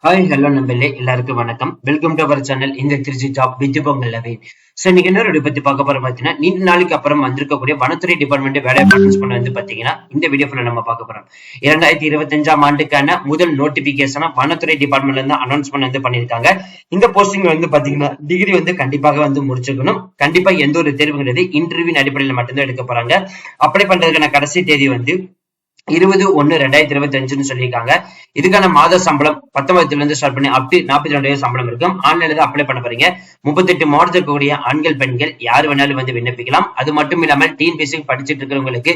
Hi hello நம்பளே எல்லாருக்கும் வணக்கம். வெல்கம் டு அவர் சேனல் இந்த திருச்சி ஜாப் வித் பொங்கல்லவே. சோ இன்னைக்கு என்ன பத்தி பார்க்க போறோம் பாத்தீங்கன்னா, நீண்ட நாளுக்கு அப்புறம் வந்திருக்கக்கூடிய வனத்துறை டிபார்ட்மெண்ட் வேலை அனௌன்ஸ் பண்ண வந்து பாத்தீங்கன்னா இந்த வீடியோ ஃபுல்லா நம்ம பார்க்க போறோம். 2025ஆம் ஆண்டுக்கான முதல் நோட்டிபிகேஷனா வனத்துறை டிபார்ட்மெண்ட்ல இருந்து அனௌன்ஸ் பண்ண வந்து பண்ணிருக்காங்க. இந்த போஸ்டிங் வந்து பாத்தீங்கன்னா டிகிரி வந்து கண்டிப்பாக வந்து முடிச்சிருக்கணும். கண்டிப்பா எந்த ஒரு தேர்வு கிடையாது, இன்டர்வியூ அடிப்படையில் மட்டும்தான் எடுக்க போறாங்க. அப்ளை பண்றதுக்கான கடைசி தேதி வந்து 20/1/2025 சொல்லியிருக்காங்க. இதுக்கான மாத சம்பளம் 19 இருந்து ஸ்டார்ட் பண்ணி அப் டு 42 சம்பளம் இருக்கும். ஆன்லைன்ல தான் அப்ளை பண்ண போறீங்க. 38 மாவட்டத்தில் இருக்கக்கூடிய ஆண்கள் பெண்கள் யார் வேணாலும் வந்து விண்ணப்பிக்கலாம். அது மட்டும் இல்லாமல் டிஎன்பிஎஸ்சி படிச்சுட்டு இருக்கிறவங்களுக்கு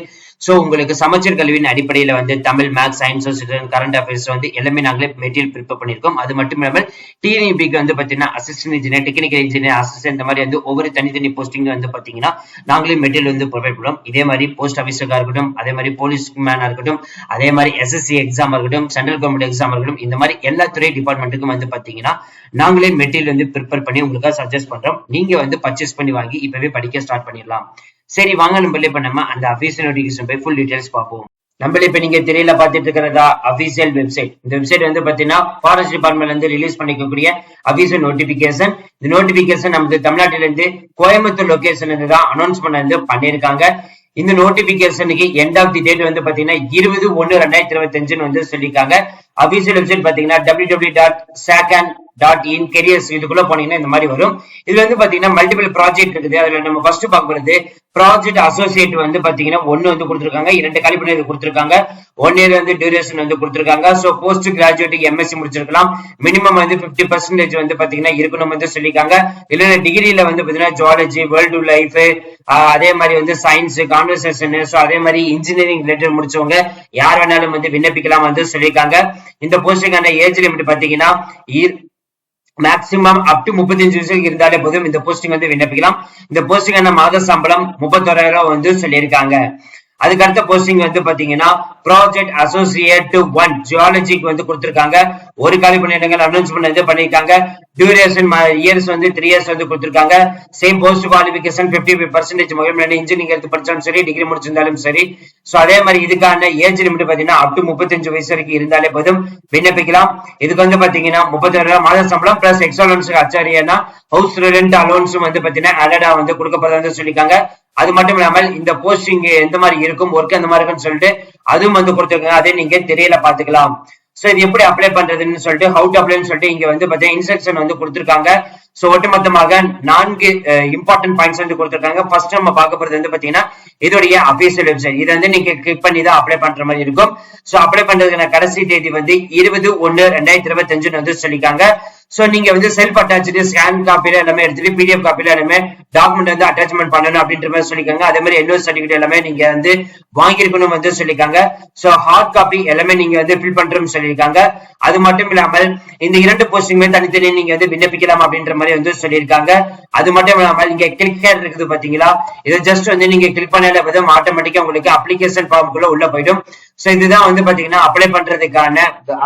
உங்களுக்கு சமச்சீர் கல்வியின் அடிப்படையில வந்து Tamil, maths, science, current affairs வந்து எல்லாமே நாங்களே மெட்டீரியல் ப்ரிப்பேர் பண்ணிருக்கோம். அது மட்டும் இல்லாமல் டிஎன்பிக்கு வந்து பாத்தீங்கன்னா assistant engineer, technical engineer, assistant இந்த மாதிரி வந்து ஒவ்வொரு தனித்தனி போஸ்டிங் வந்து பாத்தீங்கன்னா நாங்களே மெட்டீரியல் வந்து ப்ரொவைட் பண்ணுவோம். இதே மாதிரி போஸ்ட் ஆபீசராக இருக்கட்டும், அதே மாதிரி போலீஸ் மேனா இருக்கட்டும், அதே மாதிரி எஸ்எஸ்சி எக்ஸாம் இருக்கட்டும், சென்ட்ரல் கவர்மெண்ட் எக்ஸாம் இருக்கட்டும், இந்த மாதிரி எல்லா துறை டிபார்ட்மெண்ட்டுக்கும் வந்து பாத்தீங்கன்னா நாங்களே மெட்டீரியல் வந்து ப்ரிப்பேர் பண்ணி உங்களுக்கு சஜஸ்ட் பண்றோம். நீங்க வந்து பர்ச்சேஸ் பண்ணி வாங்கி இப்பவே படிக்க ஸ்டார்ட் பண்ணிடலாம். சரி வாங்க நம்மளே பண்ணாம அந்த அபிஷியல் நோட்டிபிகேஷன் போய் ஃபுல் டீடைல்ஸ் பார்ப்போம். நம்மள இப்ப நீங்க திரையில பாத்துட்டு இருக்கிறதா அபிஷியல் வெப்சைட். இந்த வெப்சைட் வந்து பாத்தீங்கன்னா ஃபாரஸ்ட் டிபார்ட்மெண்ட்ல இருந்து ரிலீஸ் பண்ணிக்கக்கூடிய அபிஷியல் நோட்டிபிகேஷன். இந்த நோட்டிபிகேஷன் நமக்கு தமிழ்நாட்டில இருந்து கோயம்புத்தூர் லொகேஷன்ல இருந்து தான் அனௌன்ஸ் பண்ண வந்து பண்ணிருக்காங்க. இந்த நோட்டிபிகேஷனுக்கு எண்ட் ஆஃப் தி டேட் வந்து பாத்தீங்கன்னா 20/1/2025 வந்து சொல்லிருக்காங்க. அபிஷியல் வெப்சைட் பாத்தீங்கன்னா www.sacan.in careers இதுக்குள்ள போனீங்கன்னா இந்த மாதிரி வரும். இதுல வந்து பாத்தீங்கன்னா மல்டிபிள் ப்ராஜெக்ட் இருக்குது. அதுல நம்ம ஃபர்ஸ்ட் பார்க்கிறது ப்ராஜெக்ட் அசோசியேட் வந்து பாத்தீங்கன்னா 1 வந்து கொடுத்திருக்காங்க, 2 காலிபர் கொடுத்திருக்காங்க, 1 இயர் வந்து டியூரேஷன் வந்து கொடுத்திருக்காங்க. சோ போஸ்ட் கிராஜுவேட் எம்எஸ்சி முடிச்சிருக்கலாம். மினிமம் வந்து 50% வந்து பாத்தீங்கன்னா இருக்கணும் வந்து சொல்லிருக்காங்க. இல்ல டிகிரில வந்து பாத்தீங்கன்னா ஜுவாலஜி, வேர்ல்டு லைஃப், அதே மாதிரி வந்து சயின்ஸ், கான்வர்சேஷன், சோ அதே மாதிரி இன்ஜினியரிங் ரிலேட்டட் முடிச்சவங்க யார் வேணாலும் வந்து விண்ணப்பிக்கலாம் வந்து சொல்லிருக்காங்க. இந்த போஸ்டிங்கான ஏஜ் லிமிட் பாத்தீங்கன்னா மேக்சிமம் அப் டு 35 வயசுக்கு இருந்தாலே போதும் இந்த போஸ்டிங் வந்து விண்ணப்பிக்கலாம். இந்த போஸ்டிங்கான மாத சம்பளம் 31,000 வந்து சொல்லியிருக்காங்க. அதுக்கு அடுத்த போஸ்டிங் வந்து பாத்தீங்கன்னா ப்ராஜெக்ட் அசோசியேட் 1 ஜியாலஜிக்கு வந்து கொடுத்திருக்காங்க. ஒரு காலி பணியிடங்கள் அனௌன்ஸ் பண்ணது பண்ணிருக்காங்க. டியூரேஷன் இயர்ஸ் வந்து 3 இயர்ஸ் வந்து கொடுத்திருக்காங்க. சேம் போஸ்ட் குவாலிஃபிகேஷன் 55% மகன் இன்ஜினியரிங் எடுத்து படிச்சாலும் சரி, டிகிரி முடிச்சிருந்தாலும் சரி. சோ அதே மாதிரி இதுக்கான ஏஜ் லிமிட் பாத்தீங்கன்னா அப் டு 35 வயசு வரைக்கும் இருந்தாலே போதும் விண்ணப்பிக்கலாம். இதுக்கு வந்து பாத்தீங்கன்னா 31,000 மாத சம்பளம் பிளஸ் எக்ஸலன்ஸ் அச்சாரியனா ஹவுஸ் ரெண்ட் அலோன்ஸும் வந்து பாத்தீங்கன்னா ஆடடா வந்து கொடுக்கப்படுறதா சொல்லிருக்காங்க. அது மட்டும் இல்லாமல் இந்த போஸ்டிங் எந்த மாதிரி இருக்கும், ஒர்க் எந்த மாதிரி இருக்குன்னு சொல்லிட்டு அதுவும் வந்து கொடுத்திருக்காங்க. அதே நீங்க தெரியல பாத்துக்கலாம். சோ இது எப்படி அப்ளை பண்றதுன்னு சொல்லிட்டு ஹவு டு அப்ளைன்னு சொல்லிட்டு இங்க வந்து பாத்தீங்கன்னா இன்ஸ்ட்ரக்ஷன் வந்து கொடுத்திருக்காங்க. சோ ஒட்டுமொத்தமாக 4 இம்பார்ட்டன்ட் பாயிண்ட்ஸ் வந்து கொடுத்திருக்காங்க. ஃபர்ஸ்ட் நம்ம பார்க்க போறது வந்து பாத்தீங்கன்னா இதோடைய அபிஷியல் வெப்சைட். இது வந்து நீங்க கிளிக் பண்ணி தான் அப்ளை பண்ற மாதிரி இருக்கும். சோ அப்ளை பண்றதுக்கான கடைசி தேதி வந்து 20/1/2025 வந்து சொல்லிருக்காங்க. சோ நீங்க வந்து செல்ஃப் அட்டாச்சு ஸ்கேன் காப்பில எல்லாமே எடுத்துட்டு பிடிஎஃப் காப்பில எல்லாமே டாக்குமெண்ட் வந்து அட்டாச்மெண்ட் பண்ணணும் அப்படின்ற மாதிரி சொல்லிருக்காங்க. அதே மாதிரி என்ஓசி சர்டிபிகேட் எல்லாமே நீங்க வந்து வாங்கியிருக்கணும் வந்து சொல்லிருக்காங்க. சோ ஹார்ட் காப்பி எல்லாமே நீங்க வந்து ஃபில் பண்றோம்னு சொல்லியிருக்காங்க. அது மட்டும் இல்லாமல் இந்த 2 போஸ்டிங்குமே தனித்தனி நீங்க வந்து விண்ணப்பிக்கலாம் அப்படின்ற மாதிரி வந்து சொல்லியிருக்காங்க. அது மட்டும் இல்லாமல் இங்க கிளிக் ஹேர் இருக்குது பாத்தீங்களா, இது ஜஸ்ட் வந்து நீங்க கிளிக் பண்ணல போதும் ஆட்டோமேட்டிக்கா உங்களுக்கு அப்ளிகேஷன் ஃபார்முக்குள்ள உள்ள போயிடும். சோ இதுதான் வந்து பாத்தீங்கன்னா அப்ளை பண்றதுக்கான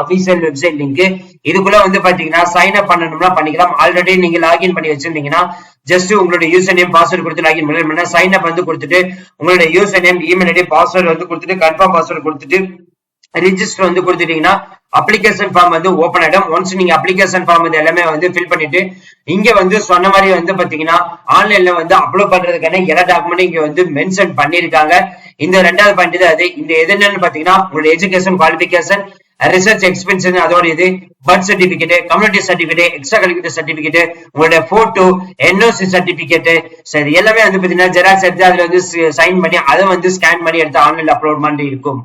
அபிஷியல் வெப்சைட் லிங்க். இதுக்குள்ள வந்து பாத்தீங்கன்னா சைன் அப் பண்ணணும்னா பண்ணிக்கலாம். ஆல்ரெடி நீங்க லாகின் பண்ணி வச்சிருந்தீங்கன்னா ஜஸ்ட் உங்களுடைய யூசர் நேம் பாஸ்வேர்ட் கொடுத்து லாகின் பண்ணலாம். சைன் அப் வந்து கொடுத்துட்டு உங்களுடைய user name, email ID, password வந்து கொடுத்துட்டு கன்ஃபார்ம் பாஸ்வேர்ட் கொடுத்துட்டு ரிஜிஸ்டர் வந்து கொடுத்துட்டீங்கன்னா அப்ளிகேஷன் ஃபார்ம் வந்து ஓபன் ஆயிடும். ஒன்ஸ் நீங்க அப்ளிகேஷன் ஃபார்ம் வந்து எல்லாமே வந்து ஃபில் பண்ணிட்டு இங்க வந்து சொன்ன மாதிரி வந்து பாத்தீங்கன்னா ஆன்லைன்ல வந்து அப்லோட் பண்றதுக்கான எல்லா டாக்குமெண்ட் இங்க வந்து மென்ஷன் பண்ணிருக்காங்க. இந்த 2வது பாயிண்ட் அது இந்த எது என்னன்னு பாத்தீங்கன்னா உங்களோட எஜுகேஷன் குவாலிஃபிகேஷன், ரிசர்ச் எக்ஸ்பென்ஷன், அதோட இது birth certificate, community certificate, extra curricular certificate, உங்களோட போட்டோ, என்ஓசி சர்டிபிகேட், சரி எல்லாமே வந்து பாத்தீங்கன்னா ஜெராக்ஸ் எடுத்து அதுல வந்து சைன் பண்ணி அதை வந்து ஸ்கேன் பண்ணி எடுத்து ஆன்லைன்ல அப்லோட் பண்ணி இருக்கும்.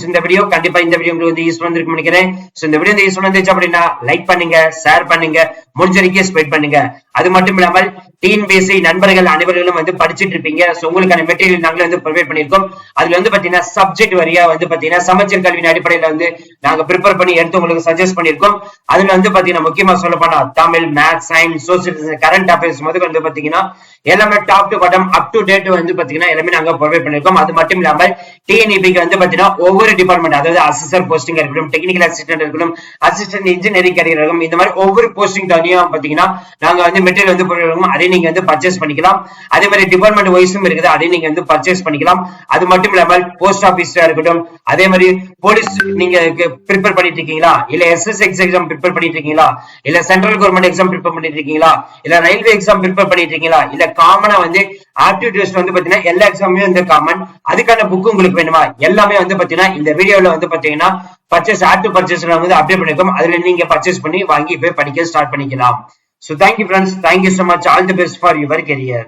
இந்த வீடியோ கண்டிப்பா இந்த வீடியோ உங்களுக்கு யூஸ் பண்ணிருக்கும் நினைக்கிறேன். சோ இந்த வீடியோ யூஸ் பண்ணிருந்துச்சு அப்படின்னா லைக் பண்ணுங்க, ஷேர் பண்ணுங்க, முடிஞ்ச வரைக்கும் ஸ்ப்ரெட் பண்ணுங்க. அது மட்டும் இல்லாமல் டிஎன்பிஎஸ்சி நண்பர்கள் அனைவர்களும் வந்து படிச்சுட்டு இருப்பீங்க. சோ உங்களுக்கான மெட்டீரியல் நாங்களே வந்து ப்ரொவைட் பண்ணிருக்கோம். அதுல வந்து பாத்தீங்கன்னா சப்ஜெக்ட் வரியா வந்து பாத்தீங்கன்னா சமச்சீர் கல்வியின் அடிப்படையில வந்து நாங்க ப்ரிப்பேர் பண்ணி எடுத்து உங்களுக்கு சஜஸ்ட் பண்ணிருக்கோம். அதுல வந்து பாத்தீங்கன்னா முக்கியமா சொல்ல போனா Tamil, maths, science, social, current affairs முதல் வந்து பாத்தீங்கன்னா எல்லாமே top to bottom up to date வந்து பாத்தீங்கன்னா எல்லாமே நாங்க ப்ரொவைட் பண்ணிருக்கோம். அது மட்டும் இல்லாமல் டிஎன்இபிக்கு வந்து பாத்தீங்கன்னா ஒவ்வொரு டிபார்ட்மெண்ட், அதாவது அசிஸ்டன்ட் போஸ்டிங் இருக்கட்டும், டெக்னிக்கல் அசிஸ்டன்ட் இருக்கட்டும், அசிஸ்டன்ட் இன்ஜினியரிங் கேரியர் இருக்கும், இந்த மாதிரி ஒவ்வொரு போஸ்டிங் தனியா பாத்தீங்கன்னா நாங்க வந்து மெட்டீரியல் வந்து போடுறோம். அதே அதையும் நீங்க வந்து பர்ச்சேஸ் பண்ணிக்கலாம். அதே மாதிரி டிபார்ட்மெண்ட் வைஸும் இருக்குது, அதையும் நீங்க வந்து பர்ச்சேஸ் பண்ணிக்கலாம். அது மட்டும் இல்லாமல் போஸ்ட் ஆபீஸா இருக்கட்டும், அதே மாதிரி போலீஸ் நீங்க ப்ரிப்பேர் பண்ணிட்டு இருக்கீங்களா, இல்ல SSX எக்ஸாம் ப்ரிப்பேர் பண்ணிட்டு இருக்கீங்களா, இல்ல சென்ட்ரல் கவர்மெண்ட் எக்ஸாம் ப்ரிப்பேர் பண்ணிட்டு இருக்கீங்களா, இல்ல ரயில்வே எக்ஸாம் ப்ரிப்பேர் பண்ணிட்டு இருக்கீங்களா, இல்ல காமனா வந்து ஆப்டிடியூட் டெஸ்ட் வந்து பாத்தீங்கன்னா எல்லா எக்ஸாமுமே வந்து காமன், அதுக்கான புக் உங்களுக்கு வேணுமா, எல்லாமே வந்து பாத்தீங்கன்னா இந்த வீடியோல வந்து பாத்தீங்கன்னா பர்ச்சேஸ் ஆட் டு பர்ச்சேஸ் வந்து அப்டேட் பண்ணிருக்கோம். அதுல நீங்க பர்ச்சேஸ் பண்ணி வாங்கி போய் படிக்க ஸ்டார்ட் பண்ணிக்கலாம். So thank you friends, thank you so much, all the best for your career.